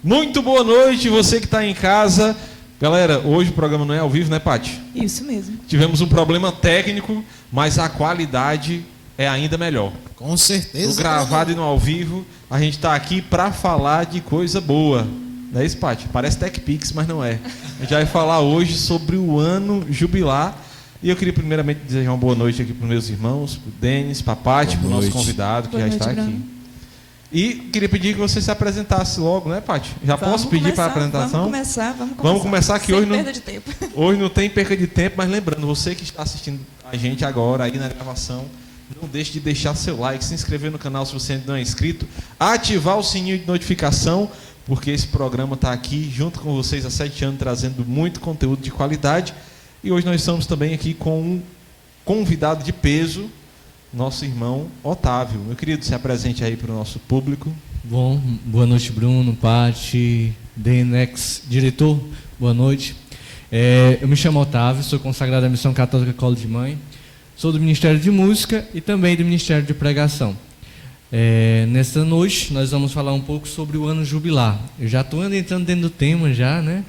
Muito boa noite, você que está em casa. Galera, hoje o programa não é ao vivo, né, Paty? Isso mesmo. Tivemos um problema técnico, mas a qualidade é ainda melhor. Com certeza. No gravado e no ao vivo, a gente está aqui para falar de coisa boa. Não é isso, Paty? Parece TechPix, mas não é. A gente vai falar hoje sobre o ano jubilar. E eu queria primeiramente desejar uma boa noite aqui para os meus irmãos, para o Denis, para a Paty, para o nosso convidado que boa já noite, está aqui. Bruno. E queria pedir que você se apresentasse logo, né, Paty? Já posso pedir para a apresentação? Vamos começar que sem hoje não, perda de tempo. Hoje não tem perca de tempo, mas lembrando, você que está assistindo a gente agora aí na gravação, não deixe de deixar seu like, se inscrever no canal se você ainda não é inscrito, ativar o sininho de notificação, porque esse programa está aqui junto com vocês há 7 anos, trazendo muito conteúdo de qualidade. E hoje nós estamos também aqui com um convidado de peso, nosso irmão Otávio. Meu querido, se apresente aí para o nosso público. Bom, boa noite, Bruno, Paty, DNX, diretor, boa noite. Eu me chamo Otávio, sou consagrado à Missão Católica Colo de Mãe, sou do Ministério de Música e também do Ministério de Pregação. Nesta noite nós vamos falar um pouco sobre o ano jubilar. Eu já estou entrando dentro do tema já, né?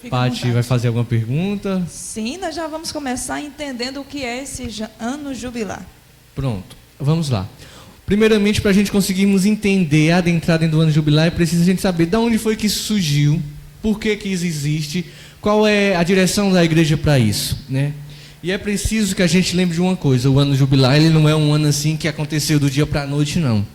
Paty vai fazer alguma pergunta? Sim, nós já vamos começar entendendo o que é esse ano jubilar. Pronto, vamos lá. Primeiramente, para a gente conseguirmos entender, adentrar dentro do ano jubilar, é preciso a gente saber de onde foi que isso surgiu, por que isso existe, qual é a direção da igreja para isso, né? E é preciso que a gente lembre de uma coisa: o ano jubilar, ele não é um ano assim que aconteceu do dia para a noite, não.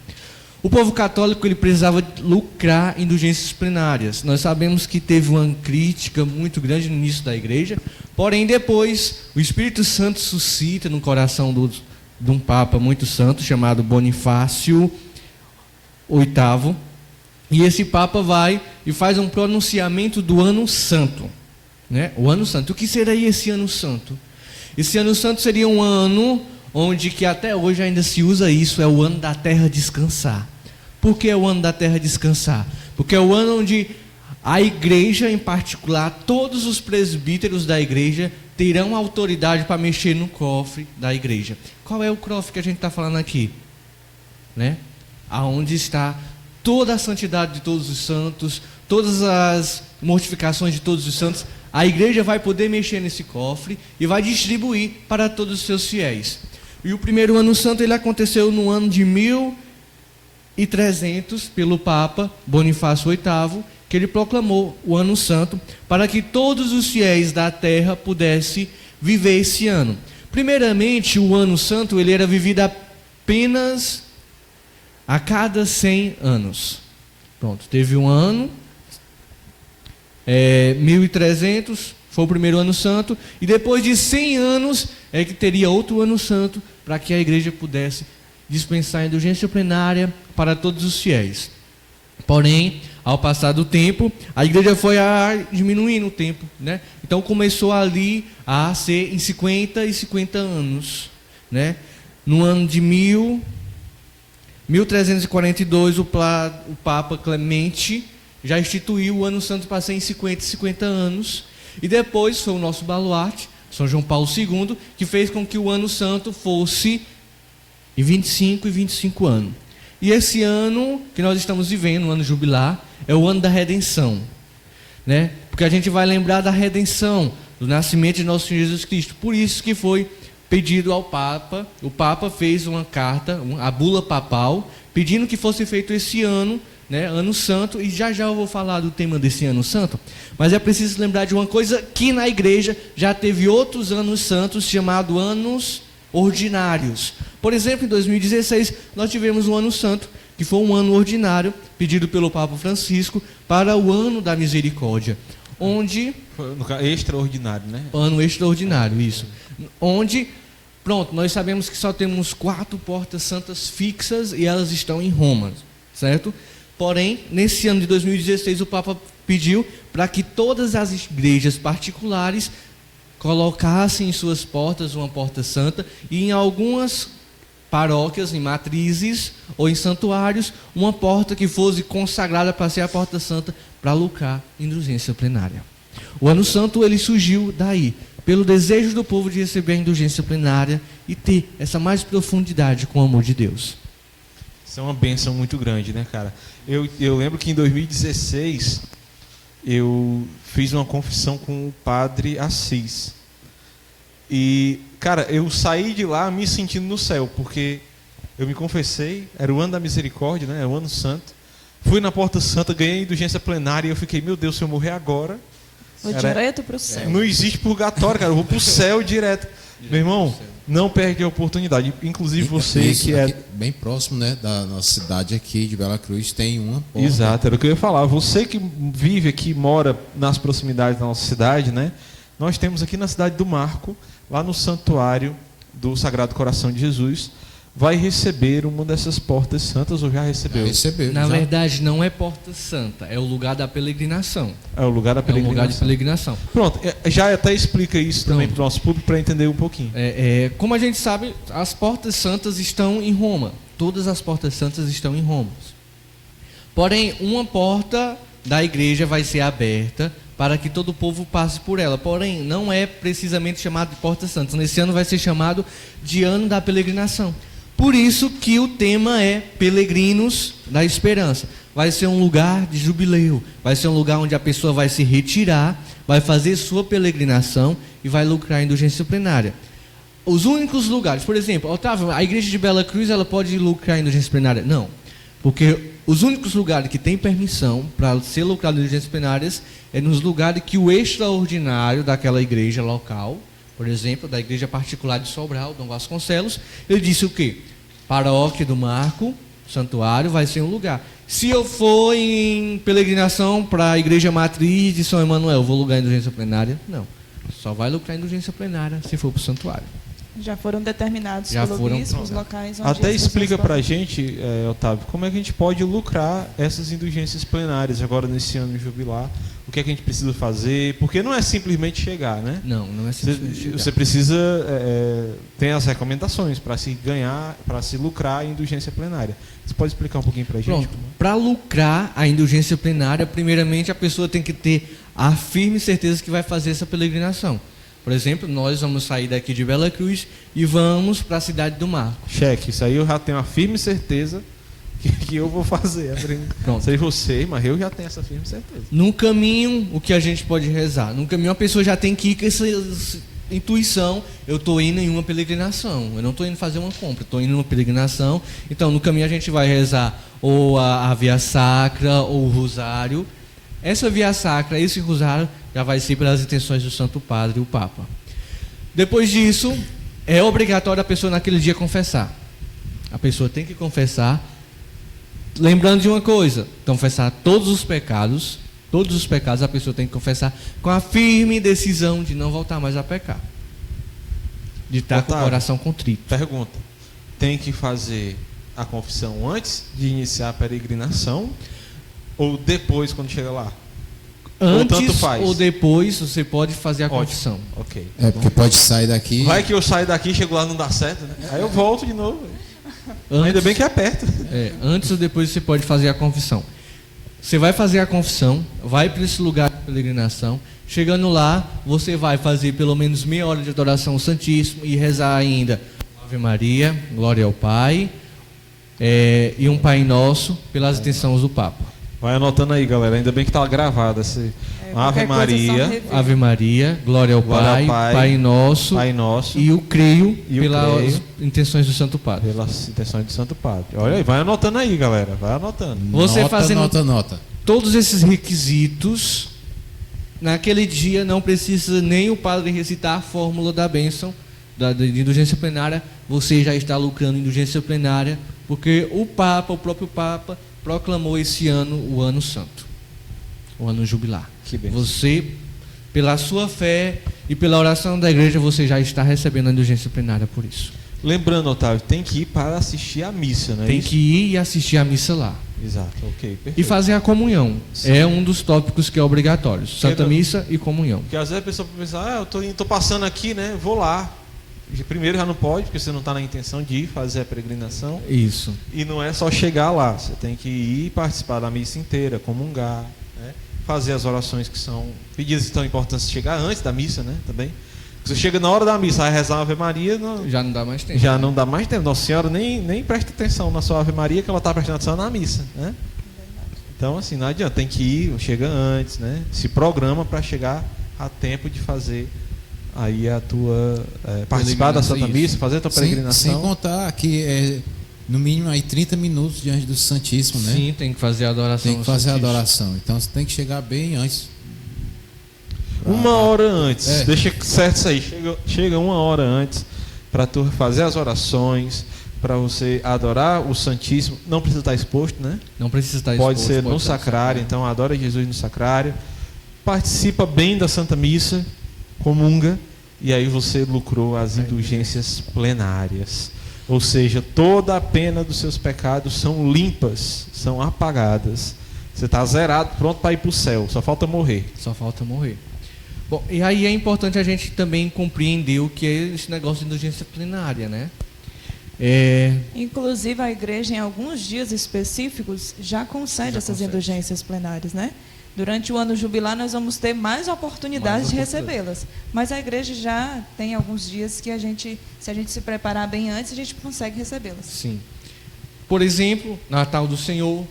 O povo católico, ele precisava lucrar indulgências plenárias. Nós sabemos que teve uma crítica muito grande no início da igreja, porém depois o Espírito Santo suscita no coração de um Papa muito santo, chamado Bonifácio VIII, e esse Papa vai e faz um pronunciamento do ano santo, né? O ano santo. O que seria esse ano santo? Esse ano santo seria um ano onde, que até hoje ainda se usa isso, é o ano da terra descansar. Por que é o ano da terra descansar? Porque é o ano onde a igreja, em particular, todos os presbíteros da igreja terão autoridade para mexer no cofre da igreja. Qual é o cofre que a gente está falando aqui? Né? Aonde está toda a santidade de todos os santos, todas as mortificações de todos os santos. A igreja vai poder mexer nesse cofre e vai distribuir para todos os seus fiéis. E o primeiro ano santo ele aconteceu no ano de 1300 pelo Papa Bonifácio VIII, que ele proclamou o ano santo para que todos os fiéis da terra pudessem viver esse ano. Primeiramente, o ano santo ele era vivido apenas a cada 100 anos. Pronto, teve um ano, 1300 foi o primeiro ano santo, e depois de 100 anos é que teria outro ano santo para que a igreja pudesse dispensar a indulgência plenária para todos os fiéis. Porém, ao passar do tempo, a igreja foi diminuindo o tempo, né? Então começou ali a ser em 50 e 50 anos, né? No ano de 1342, o Papa Clemente já instituiu o ano santo para ser em 50 e 50 anos. E depois foi o nosso baluarte, São João Paulo II, que fez com que o ano santo fosse em 25 e 25 anos. E esse ano que nós estamos vivendo, o ano jubilar, é o ano da redenção, né? Porque a gente vai lembrar da redenção, do nascimento de nosso Senhor Jesus Cristo. Por isso que foi pedido ao Papa, o Papa fez uma carta, a bula papal, pedindo que fosse feito esse ano, né, ano santo, e já eu vou falar do tema desse ano santo, mas é preciso lembrar de uma coisa, que na igreja já teve outros anos santos, chamados anos ordinários. Por exemplo, em 2016, nós tivemos um ano santo, que foi um ano ordinário, pedido pelo Papa Francisco, para o ano da misericórdia, onde... Extraordinário, né? Ano extraordinário, isso. Onde, pronto, nós sabemos que só temos 4 portas santas fixas, e elas estão em Roma, certo? Porém, nesse ano de 2016, o Papa pediu para que todas as igrejas particulares colocassem em suas portas uma porta santa, e em algumas paróquias, em matrizes ou em santuários, uma porta que fosse consagrada para ser a porta santa, para lucrar indulgência plenária. O ano santo ele surgiu daí, pelo desejo do povo de receber a indulgência plenária e ter essa mais profundidade com o amor de Deus. Isso é uma bênção muito grande, né, cara? Eu lembro que em 2016 eu fiz uma confissão com o padre Assis. E, cara, eu saí de lá me sentindo no céu, porque eu me confessei, era o ano da misericórdia, né? Era o ano santo. Fui na Porta Santa, ganhei indulgência plenária e eu fiquei, meu Deus, se eu morrer agora... Vou direto para o céu. Não existe purgatório, cara. Eu vou pro céu direto. Meu irmão, não perde a oportunidade. Inclusive você Isso, que é... aqui, bem próximo, né, da nossa cidade aqui de Bela Cruz, tem uma porta. Exato, era o que eu ia falar. Você que vive aqui, mora nas proximidades da nossa cidade, né? Nós temos aqui na cidade do Marco, lá no santuário do Sagrado Coração de Jesus, vai receber uma dessas portas santas, ou já recebeu? Recebeu. Na já. verdade, não é Porta Santa, é o lugar da peregrinação. É o lugar da É um peregrinação. lugar de peregrinação. Pronto, já até explica isso também Pronto. para o nosso público, para entender um pouquinho. Como a gente sabe, as Portas Santas estão em Roma. Todas as Portas Santas estão em Roma. Porém, uma porta da igreja vai ser aberta para que todo o povo passe por ela. Porém, não é precisamente chamado de Portas Santas. Nesse ano vai ser chamado de Ano da Peregrinação. Por isso que o tema é Peregrinos da Esperança. Vai ser um lugar de jubileu. Vai ser um lugar onde a pessoa vai se retirar, vai fazer sua peregrinação e vai lucrar a indulgência plenária. Os únicos lugares, por exemplo, Otávio, a igreja de Bela Cruz, ela pode lucrar a indulgência plenária? Não. Porque os únicos lugares que tem permissão para ser lucrado indulgências plenárias é nos lugares que o extraordinário daquela igreja local, por exemplo, da igreja particular de Sobral, Dom Vasconcelos, ele disse o quê? Paróquia do Marco, santuário, vai ser um lugar. Se eu for em peregrinação para a igreja matriz de São Emanuel, vou lucrar a indulgência plenária? Não. Só vai lucrar a indulgência plenária se for para o santuário. Já foram determinados Já pelo foram, bispo os pronto. locais onde Até as pessoas explica podem- para a gente, Otávio, como é que a gente pode lucrar essas indulgências plenárias agora nesse ano jubilar, o que é que a gente precisa fazer, porque não é simplesmente chegar, né? Não é simplesmente chegar. Você precisa ter as recomendações para se ganhar, para se lucrar a indulgência plenária. Você pode explicar um pouquinho para a gente? Pronto. Para lucrar a indulgência plenária, primeiramente a pessoa tem que ter a firme certeza que vai fazer essa peregrinação. Por exemplo, nós vamos sair daqui de Bela Cruz e vamos para a cidade do Marco. Cheque, isso aí eu já tenho a firme certeza que eu vou fazer. Não sei você, mas eu já tenho essa firme certeza. No caminho, o que a gente pode rezar? No caminho, a pessoa já tem que ir com essa intuição: eu estou indo em uma peregrinação, eu não estou indo fazer uma compra, estou indo em uma peregrinação. Então, no caminho, a gente vai rezar ou a Via Sacra ou o Rosário. Essa Via Sacra, esse Rosário, já vai ser pelas intenções do Santo Padre e o Papa. Depois disso, é obrigatório a pessoa naquele dia confessar. A pessoa tem que confessar. Lembrando de uma coisa: confessar todos os pecados a pessoa tem que confessar com a firme decisão de não voltar mais a pecar, de estar com o Otávio, coração contrito. Pergunta: tem que fazer a confissão antes de iniciar a peregrinação ou depois, quando chega lá? Ou tanto Antes faz? ou depois você pode fazer a Ótimo. confissão. Ok. Porque pode sair daqui. Vai que eu saio daqui e chego lá e não dá certo, né? Aí eu volto de novo. Ainda Antes- bem que é perto. Antes ou depois você pode fazer a confissão. Você vai fazer a confissão, vai para esse lugar de peregrinação. Chegando lá, você vai fazer pelo menos meia hora de adoração ao Santíssimo e rezar ainda Ave Maria, Glória ao Pai, e um Pai Nosso pelas intenções do Papa. Vai anotando aí, galera. Ainda bem que tá gravado esse Ave qualquer coisa, só Maria, rever. Ave Maria, Glória ao Glória ao Pai, Pai, Pai Nosso, Pai Nosso, e o Creio E o pelas creio. intenções do Santo Padre. pelas intenções do Santo Padre. Olha aí, vai anotando aí, galera. Vai anotando. Você nota, fazendo nota. todos esses requisitos, naquele dia não precisa nem o padre recitar a fórmula da bênção de indulgência plenária. Você já está lucrando indulgência plenária, porque o próprio Papa, proclamou esse ano o Ano Santo, o Ano Jubilar. Que bênção. Você, pela sua fé e pela oração da igreja, você já está recebendo a indulgência plenária por isso. Lembrando, Otávio, tem que ir para assistir a missa, né? Tem que ir e assistir a missa lá. Exato, ok, perfeito. E fazer a comunhão. Sim. É um dos tópicos que é obrigatório. Santa Missa e comunhão. Porque às vezes a pessoa pensa, eu tô passando aqui, né? Vou lá. Primeiro já não pode, porque você não está na intenção de ir fazer a peregrinação. Isso. E não é só chegar lá, você tem que ir participar da missa inteira, comungar, né? Fazer as orações que são pedidas e tão importantes chegar antes da missa, né? Também. Você chega na hora da missa, vai rezar a Ave Maria, Já não dá mais tempo. já não dá mais tempo. Nossa Senhora nem presta atenção na sua Ave Maria, que ela está prestando atenção na missa, né? Então, assim, não adianta, tem que ir, chega antes, né? Se programa para chegar a tempo de fazer aí a tua... participar da Santa Missa, fazer a tua peregrinação. Sem contar que no mínimo aí 30 minutos diante do Santíssimo, né? Sim, tem que fazer a adoração. Tem que fazer a Santíssimo. adoração. Então você tem que chegar bem antes. Uma hora antes, É. deixa certo isso aí, chega uma hora antes para tu fazer as orações, para você adorar o Santíssimo. Não precisa estar exposto, né? Não precisa estar Pode exposto, ser no estar sacrário, então adora Jesus no sacrário. Participa bem da Santa Missa, comunga, e aí você lucrou as indulgências plenárias. Ou seja, toda a pena dos seus pecados são limpas, são apagadas. Você está zerado, pronto para ir para o céu, só falta morrer. Só falta morrer. Bom, e aí é importante a gente também compreender o que é esse negócio de indulgência plenária, né? Inclusive, a igreja, em alguns dias específicos, já concede essas indulgências plenárias, né? Durante o ano jubilar, nós vamos ter mais oportunidades de recebê-las. Mas a igreja já tem alguns dias que se a gente se preparar bem antes, a gente consegue recebê-las. Sim. Por exemplo, Natal do Senhor,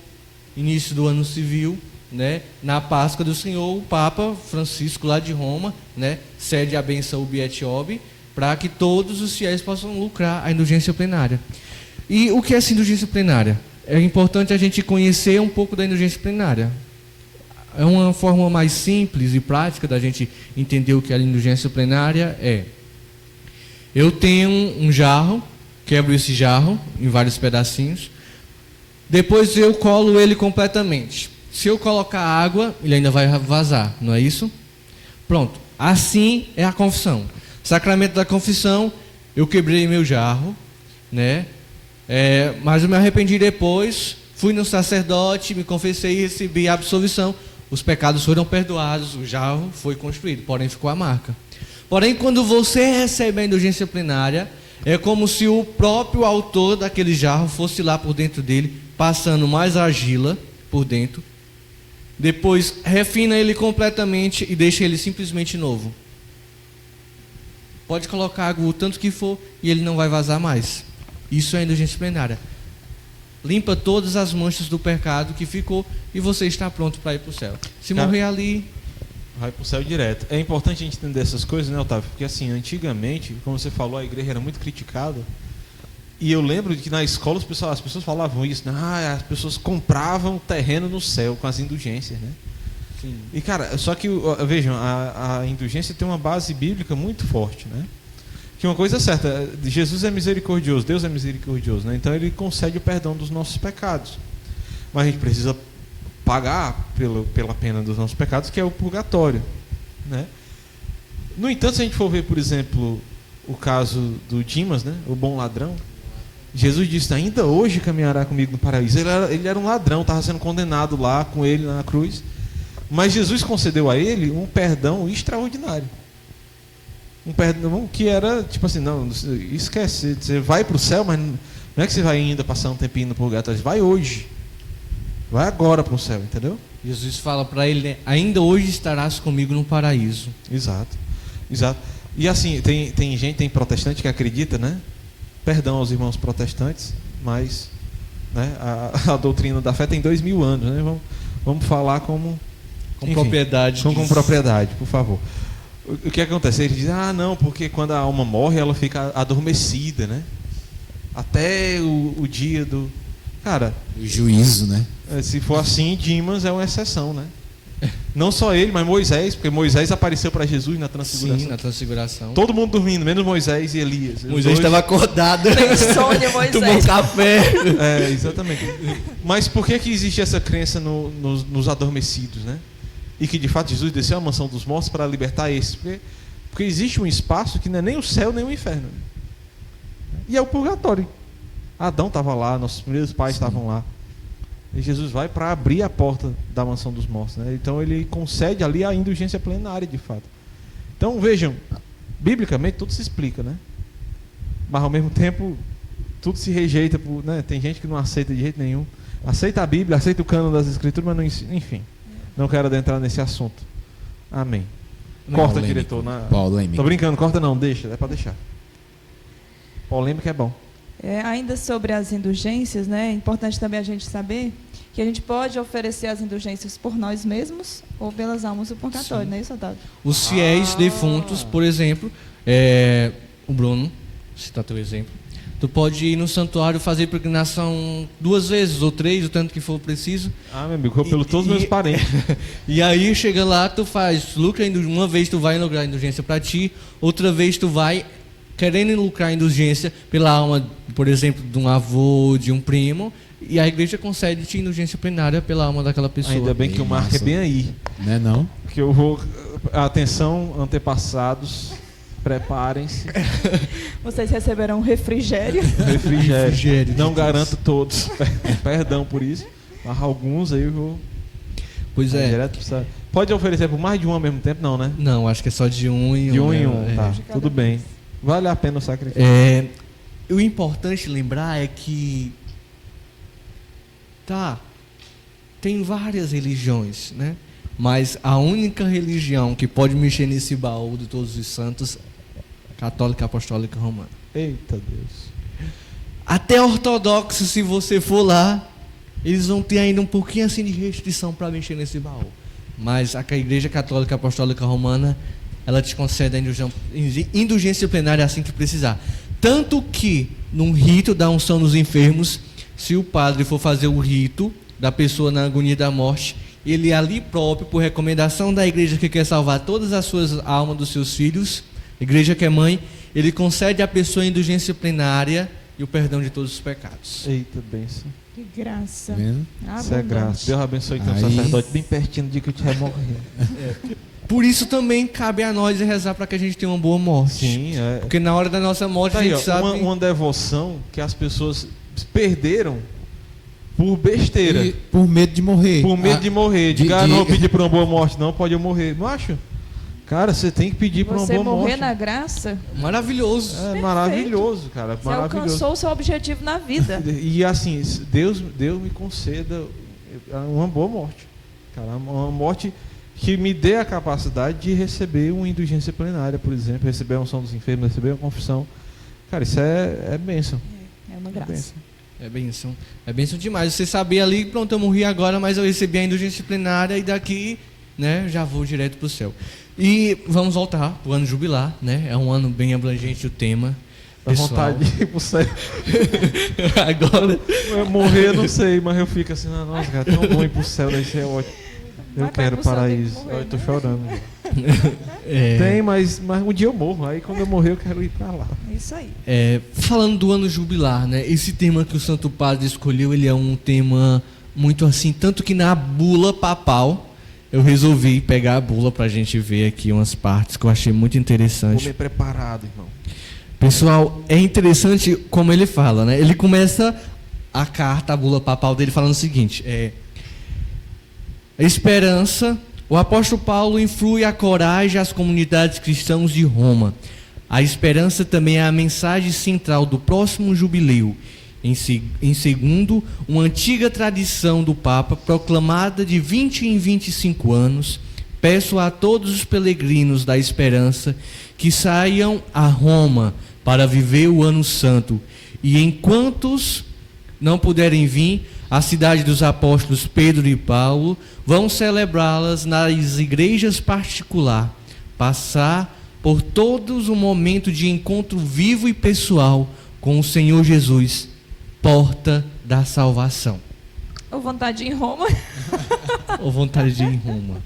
início do ano civil, né? Na Páscoa do Senhor, o Papa Francisco, lá de Roma, né? Cede a benção Ubi et Obi, para que todos os fiéis possam lucrar a indulgência plenária. E o que é essa indulgência plenária? É importante a gente conhecer um pouco da indulgência plenária. É uma forma mais simples e prática da gente entender o que é a indulgência plenária. Eu tenho um jarro, quebro esse jarro em vários pedacinhos, depois eu colo ele completamente. Se eu colocar água, ele ainda vai vazar, não é isso? Pronto, assim é a confissão. Sacramento da confissão, eu quebrei meu jarro, né? Mas eu me arrependi depois, fui no sacerdote, me confessei e recebi a absolvição. Os pecados foram perdoados, o jarro foi construído, porém ficou a marca. Porém, quando você recebe a indulgência plenária, é como se o próprio autor daquele jarro fosse lá por dentro dele, passando mais argila por dentro, depois refina ele completamente e deixa ele simplesmente novo. Pode colocar água o tanto que for e ele não vai vazar mais. Isso é indulgência plenária. Limpa todas as manchas do pecado que ficou e você está pronto para ir para o céu. Se morrer ali, vai para o céu direto. É importante a gente entender essas coisas, né, Otávio? Porque assim, antigamente, como você falou, a igreja era muito criticada. E eu lembro de que na escola as pessoas falavam isso, né? As pessoas compravam terreno no céu com as indulgências, né? sim, E cara, só que vejam, a indulgência tem uma base bíblica muito forte, né? Que uma coisa é certa, Jesus é misericordioso, Deus é misericordioso, né? Então ele concede o perdão dos nossos pecados. Mas a gente precisa pagar pela pena dos nossos pecados, que é o purgatório, né? No entanto, se a gente for ver, por exemplo, o caso do Dimas, né? O bom ladrão, Jesus disse, ainda hoje caminhará comigo no paraíso. Ele era um ladrão, estava sendo condenado lá com ele na cruz. Mas Jesus concedeu a ele um perdão extraordinário. Um perdão que era, tipo assim, não, esquece, você vai para o céu, mas não é que você vai ainda passar um tempinho no purgatório, vai hoje. Vai agora para o céu, entendeu? Jesus fala para ele, né? Ainda hoje estarás comigo no paraíso. Exato. E assim, tem protestante que acredita, né? Perdão aos irmãos protestantes, mas né, a doutrina da fé tem 2000 anos, né? Vamos falar como propriedade. Com propriedade, por favor. O que acontece? Ele diz, não, porque quando a alma morre, ela fica adormecida, né? Até o dia do... Cara... O juízo, né? Se for assim, Dimas é uma exceção, né? Não só ele, mas Moisés, porque Moisés apareceu para Jesus na transfiguração. Sim, na transfiguração. Todo mundo dormindo, menos Moisés e Elias. Moisés estava acordado. Sonho, Moisés. Tomou café. Exatamente. Mas por que existe essa crença nos adormecidos, né? E que de fato Jesus desceu à mansão dos mortos para libertar esses? Porque existe um espaço que não é nem o céu nem o inferno. E é o purgatório. Adão estava lá, nossos primeiros pais estavam lá. E Jesus vai para abrir a porta da mansão dos mortos, né? Então ele concede ali a indulgência plenária, de fato. Então vejam, biblicamente tudo se explica, né? Mas ao mesmo tempo tudo se rejeita, né? Tem gente que não aceita de jeito nenhum. Aceita a Bíblia, aceita o cânon das Escrituras, mas não, enfim, não quero adentrar nesse assunto. Amém. Corta, Polêmico. diretor. Polêmica. Tô brincando, corta não, deixa, é pra deixar. Polêmica é bom. Ainda sobre as indulgências, né, é importante também a gente saber que a gente pode oferecer as indulgências por nós mesmos ou pelas almas do purgatório, não é isso, Otávio? Os fiéis defuntos, por exemplo, o Bruno, citar teu exemplo, tu pode ir no santuário fazer peregrinação 2 vezes ou 3, o tanto que for preciso. Ah, meu amigo, pelo todos os meus parentes. E aí chega lá, tu faz, lucra, uma vez tu vai lucrar indulgência para ti, outra vez tu vai querendo lucrar indulgência pela alma, por exemplo, de um avô, de um primo, e a igreja concede-te indulgência plenária pela alma daquela pessoa. Ainda bem que o Marco é bem aí. Não é não? Que eu vou... Atenção, antepassados, preparem-se. Vocês receberão um refrigério. Refrigério. Não garanto todos. Perdão por isso. Mas alguns aí eu vou... Pois é. Direto pro céu. Pode oferecer por mais de um ao mesmo tempo? Não, né? Não, acho que é só de um em um. De um em um, né? tá. De cada Tudo bem. vez. Vale a pena o sacrifício. O importante lembrar é que tem várias religiões, né? Mas a única religião que pode mexer nesse baú de todos os santos é a Católica Apostólica Romana. Eita Deus. Até ortodoxo, se você for lá, eles vão ter ainda um pouquinho assim de restrição para mexer nesse baú. Mas a Igreja Católica Apostólica Romana, ela te concede a indulgência plenária assim que precisar. Tanto que, num rito da unção dos enfermos, se o padre for fazer o rito da pessoa na agonia da morte, ele ali próprio, por recomendação da igreja que quer salvar todas as suas almas dos seus filhos, igreja que é mãe, ele concede à pessoa a indulgência plenária e o perdão de todos os pecados. Eita, benção. Que graça. Vendo? Isso é graça. Deus abençoe que tem um Aí- sacerdote bem pertinho do dia que eu estiver morrendo. Por isso também cabe a nós rezar para que a gente tenha uma boa morte. Sim, é. Porque na hora da nossa morte Tá a aí, gente ó, sabe... uma devoção que as pessoas perderam por besteira. E por medo de morrer. Por medo de morrer. de- Diga, não vou de- pedir por uma boa morte, não, pode eu morrer. Macho, cara, você tem que pedir por uma Você boa morrer morte. na graça, Maravilhoso. É maravilhoso, cara. você Maravilhoso. alcançou o seu objetivo na vida. E assim, Deus me conceda uma boa morte. Cara, uma morte que me dê a capacidade de receber uma indulgência plenária, por exemplo, receber a unção dos enfermos, receber uma confissão. Cara, isso é bênção. É uma É graça. bênção. É bênção demais. Você saber ali, pronto, eu morri agora, mas eu recebi a indulgência plenária e daqui, né, já vou direto para o céu. E vamos voltar para o ano jubilar, né? É um ano bem abrangente o tema. Dá Pessoal, vontade de ir pro céu. agora, Eu morrer, eu não sei, mas eu fico assim, nossa, cara, tão bom ir pro céu, deve ser ótimo. Eu Mas quero pro céu tem que paraíso. morrer, Eu tô né? chorando. é, Tem, mas um dia eu morro. Aí quando eu morrer, eu quero ir pra lá. É isso aí. falando do ano jubilar, né? Esse tema que o Santo Padre escolheu, ele é um tema muito assim, tanto que na bula papal, eu resolvi pegar a bula pra gente ver aqui umas partes que eu achei muito interessante. Vou me preparado, irmão. Pessoal, é interessante como ele fala, né? Ele começa a carta, a bula papal dele falando o seguinte, a esperança, o apóstolo Paulo influi a coragem às comunidades cristãs de Roma. A esperança também é a mensagem central do próximo jubileu. Em segundo, uma antiga tradição do Papa, proclamada de 20 em 25 anos, peço a todos os peregrinos da esperança que saiam a Roma para viver o ano santo. E enquanto não puderem vir, a cidade dos apóstolos Pedro e Paulo vão celebrá-las nas igrejas particulares, passar por todos um momento de encontro vivo e pessoal com o Senhor Jesus, porta da salvação. Ou vontade de ir em Roma. Ou vontade de ir em Roma.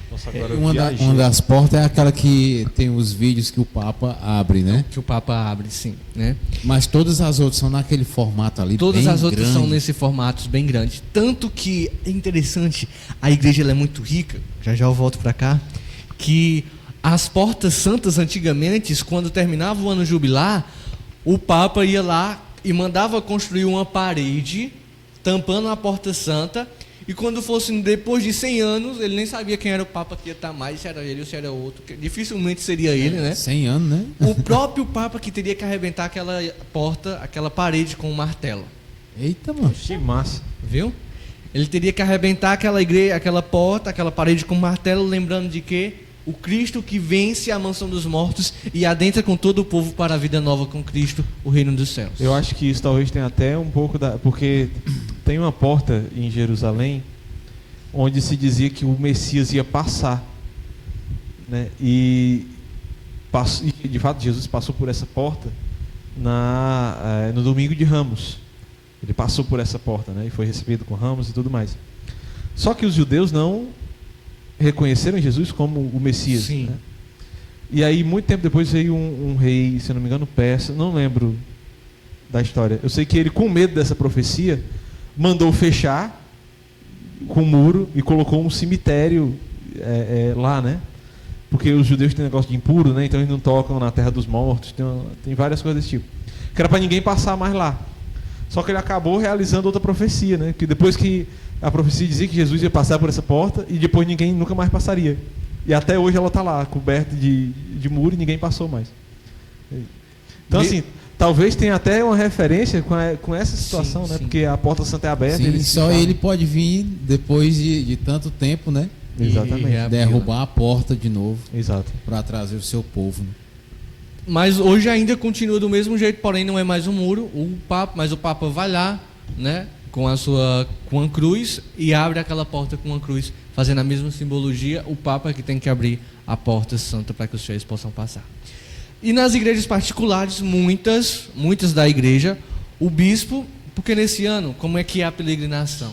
Nossa, agora eu Uma viajei. das portas é aquela que tem os vídeos que o Papa abre, né? Que o Papa abre, sim, né? Mas todas as outras são naquele formato ali, Todas bem as outras grande. são nesse formato bem grande. Tanto que é interessante, a igreja ela é muito rica, já eu volto para cá, que as portas santas antigamente, quando terminava o ano jubilar, o Papa ia lá e mandava construir uma parede tampando a porta santa, e quando fosse depois de 100 anos, ele nem sabia quem era o Papa que ia estar mais, se era ele ou se era outro, que dificilmente seria ele, né? 100 anos, né? O próprio Papa que teria que arrebentar aquela porta, aquela parede com um martelo. Eita, mano. Que massa. Viu? Ele teria que arrebentar aquela igreja, aquela porta, aquela parede com martelo, lembrando de quê? O Cristo que vence a mansão dos mortos e adentra com todo o povo para a vida nova com Cristo, o reino dos céus. Eu acho que isso talvez tenha até um pouco porque tem uma porta em Jerusalém onde se dizia que o Messias ia passar, né? E de fato Jesus passou por essa porta no domingo de Ramos. Ele passou por essa porta, né? E foi recebido com ramos e tudo mais. Só que os judeus não reconheceram Jesus como o Messias. Sim. Né? E aí, muito tempo depois, veio um rei, se não me engano, persa, não lembro da história. Eu sei que ele, com medo dessa profecia, mandou fechar com um muro e colocou um cemitério lá, né? Porque os judeus têm negócio de impuro, né? Então eles não tocam na terra dos mortos, tem várias coisas desse tipo. Que era para ninguém passar mais lá. Só que ele acabou realizando outra profecia, né? Que depois que a profecia dizia que Jesus ia passar por essa porta e depois ninguém nunca mais passaria. E até hoje ela está lá, coberta de muro e ninguém passou mais. Então, assim, talvez tenha até uma referência com essa situação, né? Sim. Porque a porta santa é aberta. Sim, só ele pode vir depois de tanto tempo, né? Exatamente. E Derrubar a porta de novo Exato. para trazer o seu povo. Né? Mas hoje ainda continua do mesmo jeito, porém não é mais um muro. Mas o Papa vai lá, né, com a cruz e abre aquela porta com uma cruz, fazendo a mesma simbologia. O Papa é que tem que abrir a porta santa para que os fiéis possam passar. E nas igrejas particulares, muitas da igreja, o bispo, porque nesse ano, como é que é a peregrinação?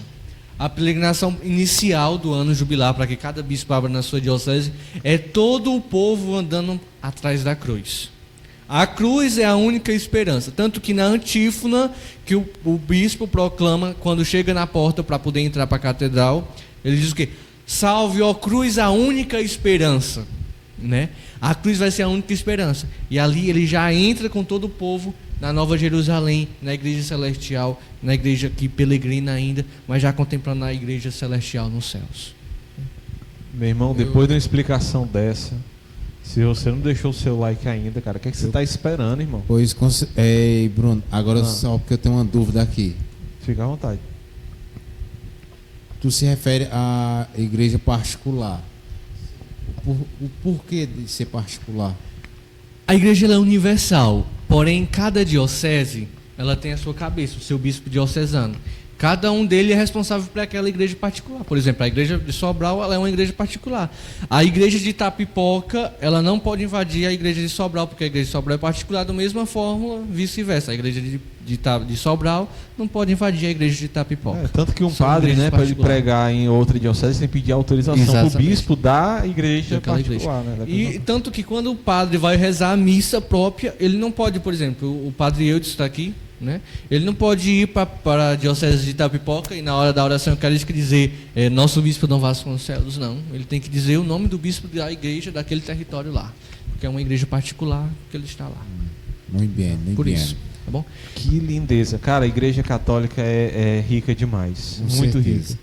A peregrinação inicial do ano jubilar, para que cada bispo abra na sua diocese, é todo o povo andando atrás da cruz. A cruz é a única esperança. Tanto que na antífona, que o bispo proclama, quando chega na porta para poder entrar para a catedral, ele diz o quê? Salve, ó cruz, a única esperança. Né? A cruz vai ser a única esperança. E ali ele já entra com todo o povo na Nova Jerusalém, na igreja celestial, na igreja que peregrina ainda, mas já contemplando a igreja celestial nos céus. Meu irmão, depois de uma explicação dessa, se você não deixou o seu like ainda, cara, o que é que você está esperando, irmão? Pois, Bruno, agora só porque eu tenho uma dúvida aqui. Fica à vontade. Tu se refere à igreja particular. O porquê de ser particular? A igreja ela é universal, porém cada diocese ela tem a sua cabeça, o seu bispo diocesano. Cada um dele é responsável por aquela igreja particular. Por exemplo, a igreja de Sobral ela é uma igreja particular. A igreja de Itapipoca ela não pode invadir a igreja de Sobral, porque a igreja de Sobral é particular, da mesma forma, vice-versa. A igreja de Sobral não pode invadir a igreja de Itapipoca. Tanto que um São padre, igrejas né, para ele particulares. pregar em outra diocese, tem que pedir autorização Exatamente. do bispo da igreja Daquela particular. igreja. Né, E tanto que quando o padre vai rezar a missa própria, ele não pode, por exemplo, o padre Eudes está aqui, né? Ele não pode ir para a diocese de Itapipoca e na hora da oração eu quero dizer nosso bispo Dom Vasconcelos, não. Ele tem que dizer o nome do bispo da igreja daquele território lá, porque é uma igreja particular que ele está lá. Muito bem, muito Por bem. isso, tá bom? Que lindeza. Cara, a igreja católica é rica demais. Com muito certeza.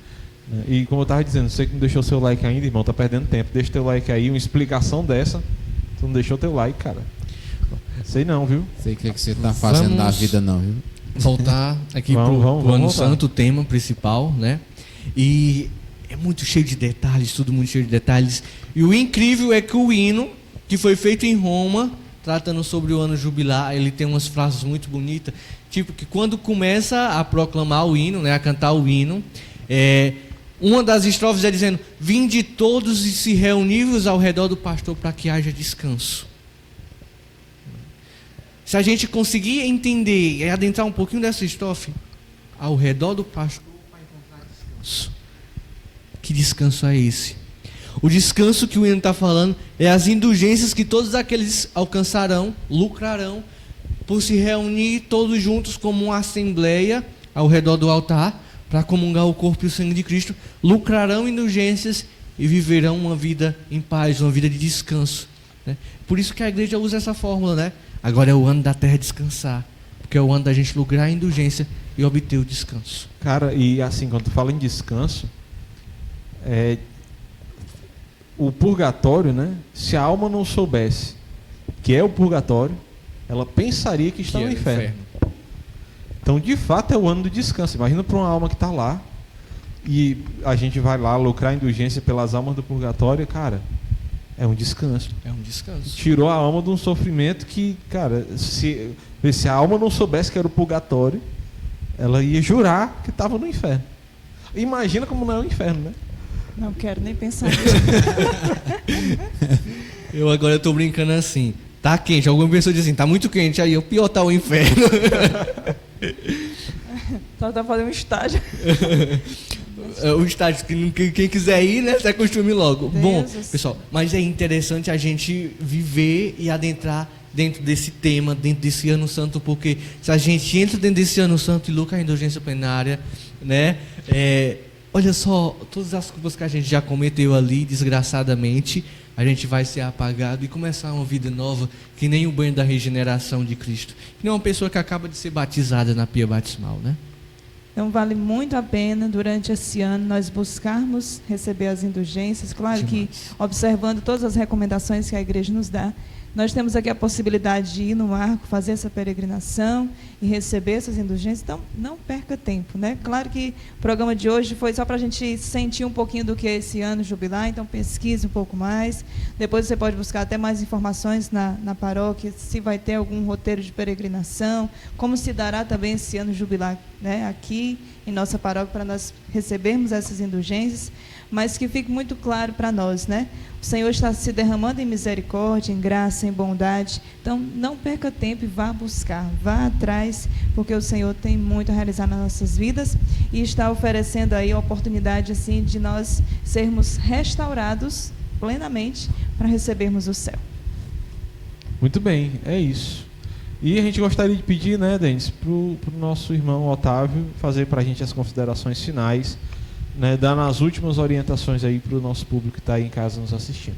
rica. E como eu estava dizendo, você que não deixou seu like ainda, irmão, tá perdendo tempo. Deixa teu like aí, uma explicação dessa. Tu não deixou teu like, cara. Sei não, viu? Sei o que você está fazendo na vida não, viu? Voltar aqui Vamos pro Ano voltar. Santo, o tema principal, né? E é muito cheio de detalhes, tudo muito cheio de detalhes. E o incrível é que o hino, que foi feito em Roma, tratando sobre o ano jubilar, ele tem umas frases muito bonitas, tipo que quando começa a proclamar o hino, né, a cantar o hino, uma das estrofes é dizendo: vinde todos e se reunivos ao redor do pastor para que haja descanso. Se a gente conseguir entender e adentrar um pouquinho dessa estrofe, ao redor do pastor para encontrar descanso. Que descanso é esse? O descanso que o hino está falando é as indulgências que todos aqueles alcançarão, lucrarão, por se reunir todos juntos como uma assembleia ao redor do altar, para comungar o corpo e o sangue de Cristo, lucrarão indulgências e viverão uma vida em paz, uma vida de descanso. Né? Por isso que a igreja usa essa fórmula, né? Agora é o ano da terra descansar, porque é o ano da gente lucrar a indulgência e obter o descanso. Cara, e assim, quando tu fala em descanso, o purgatório, né? Se a alma não soubesse que é o purgatório, ela pensaria que está no inferno. Então, de fato, é o ano do descanso. Imagina para uma alma que está lá e a gente vai lá lucrar indulgência pelas almas do purgatório, cara. É um descanso. É um descanso. Tirou a alma de um sofrimento que, cara, se a alma não soubesse que era o purgatório, ela ia jurar que estava no inferno. Imagina como não é o inferno, né? Não quero nem pensar nisso. Eu agora tô brincando assim. Tá quente. Alguma pessoa diz assim, tá muito quente. Aí o pior tá o inferno. Só tá fazendo um estágio. O estágio, quem quiser ir, né, se acostume logo. Deus Bom, Deus. pessoal, mas é interessante a gente viver e adentrar dentro desse tema, dentro desse ano santo, porque se a gente entra dentro desse ano santo e lucra a indulgência plenária, né, olha só, todas as culpas que a gente já cometeu ali, desgraçadamente, a gente vai ser apagado e começar uma vida nova, que nem o banho da regeneração de Cristo. Que nem uma pessoa que acaba de ser batizada na pia batismal, né? Então vale muito a pena durante esse ano nós buscarmos receber as indulgências, claro que observando todas as recomendações que a igreja nos dá. Nós temos aqui a possibilidade de ir no arco, fazer essa peregrinação e receber essas indulgências. Então, não perca tempo, né? Claro que o programa de hoje foi só para a gente sentir um pouquinho do que é esse ano jubilar, então pesquise um pouco mais. Depois você pode buscar até mais informações na paróquia, se vai ter algum roteiro de peregrinação, como se dará também esse ano jubilar, né? Aqui em nossa paróquia, para nós recebermos essas indulgências, mas que fique muito claro para nós, né? O Senhor está se derramando em misericórdia, em graça, em bondade. Então, não perca tempo e vá buscar, vá atrás, porque o Senhor tem muito a realizar nas nossas vidas e está oferecendo aí a oportunidade assim de nós sermos restaurados plenamente para recebermos o céu. Muito bem, é isso. E a gente gostaria de pedir, né, Denis, para o nosso irmão Otávio fazer para a gente as considerações finais, né, dando as últimas orientações aí para o nosso público que está aí em casa nos assistindo.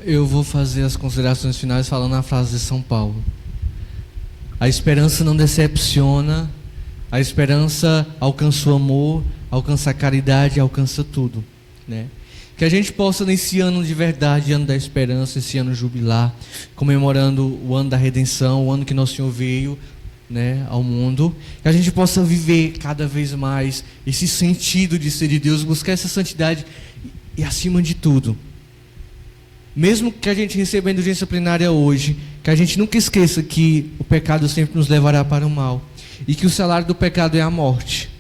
Eu vou fazer as considerações finais falando a frase de São Paulo. A esperança não decepciona, a esperança alcança o amor, alcança a caridade, alcança tudo, né? Que a gente possa nesse ano de verdade, ano da esperança, esse ano jubilar, comemorando o ano da redenção, o ano que Nosso Senhor veio, né, ao mundo, que a gente possa viver cada vez mais esse sentido de ser de Deus, buscar essa santidade e acima de tudo, mesmo que a gente receba a indulgência plenária hoje, que a gente nunca esqueça que o pecado sempre nos levará para o mal e que o salário do pecado é a morte,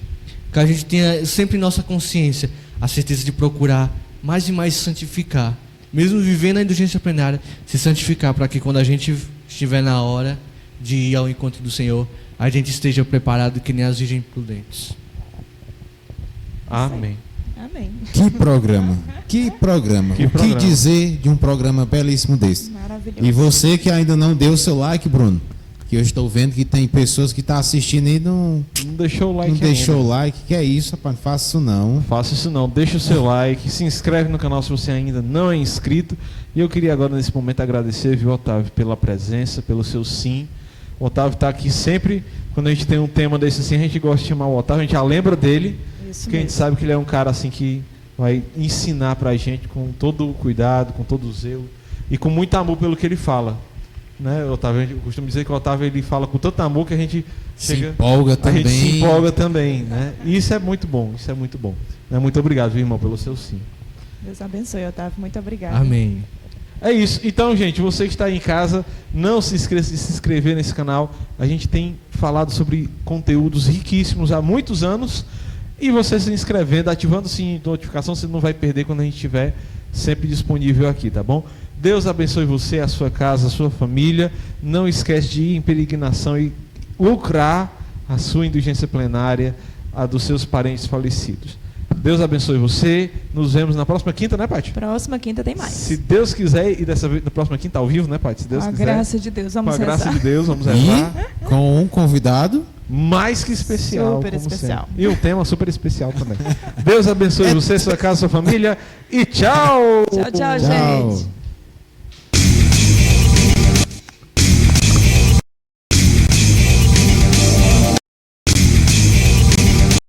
que a gente tenha sempre em nossa consciência a certeza de procurar mais e mais santificar, mesmo vivendo a indulgência plenária, se santificar para que quando a gente estiver na hora de ir ao encontro do Senhor, a gente esteja preparado que nem as virgens prudentes. Amém. Amém. Que programa, que programa. Que O programa. que dizer de um programa belíssimo desse? Maravilhoso. E você que ainda não deu o seu like, Bruno, que eu estou vendo que tem pessoas que estão assistindo e não Não deixou o like deixou ainda. o like. Que é isso, rapaz? Não faça isso não. Faça isso não, deixa o seu like, se inscreve no canal se você ainda não é inscrito. E eu queria agora nesse momento agradecer, viu, Otávio, pela presença, pelo seu sim. O Otávio está aqui sempre, quando a gente tem um tema desse assim, a gente gosta de chamar o Otávio, a gente já lembra dele, Isso porque a gente mesmo. sabe que ele é um cara assim que vai ensinar pra gente com todo o cuidado, com todo o zelo e com muito amor pelo que ele fala. Né, Otávio? Eu costumo dizer que o Otávio ele fala com tanto amor que a gente Se chega, empolga a também. gente se empolga também, né? E isso é muito bom, isso é muito bom. Né? Muito obrigado, viu, irmão, pelo seu sim. Deus abençoe, Otávio. Muito obrigada. Amém. É isso. Então, gente, você que está aí em casa, não se esqueça de se inscrever nesse canal. A gente tem falado sobre conteúdos riquíssimos há muitos anos. E você se inscrevendo, ativando o sininho de notificação, você não vai perder quando a gente estiver sempre disponível aqui, tá bom? Deus abençoe você, a sua casa, a sua família. Não esquece de ir em peregrinação e lucrar a sua indulgência plenária, a dos seus parentes falecidos. Deus abençoe você. Nos vemos na próxima quinta, né, Paty? Próxima quinta tem mais. Se Deus quiser, e dessa vez na próxima quinta ao vivo, né, Paty? Se Deus Com a quiser. graça de Deus, vamos Com a graça rezar. de Deus, vamos rezar. E com um convidado. Mais que especial. Super como especial. sempre. E um tema super especial também. Deus abençoe você, sua casa, sua família. E tchau! Tchau, tchau, Tchau. gente.